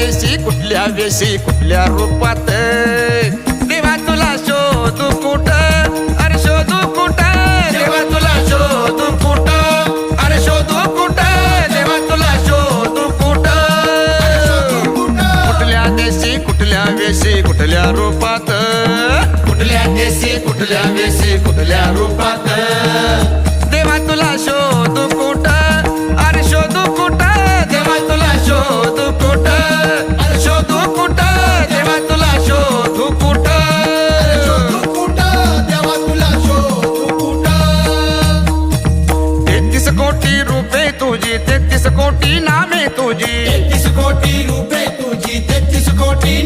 देशी कुठल्या वेशी कुठल्या रूपात देवा तुला शोधू कुठ अरे शोधू कुठ देवा तुला शोधू कुठ अरे शोधू कुठ देवा तुला शोधू कुठ कुठल्या देशी कुठल्या वेशी कुठल्या रूपात कुठल्या देशी कुठल्या वेशी कुठल्या रूपात देवा तुला शोधू कुठ अरे शोधू कुठ देवा तुला शोधू कुठ अरे शोधू कुठ देवा तुला शोधू कुठ शोधू कुठ देवा तुला शोधू कुठ 33 कोटी रूपे तुझी 33 कोटी नामे तुझी 33 कोटी रूपे तुझी 33 कोटी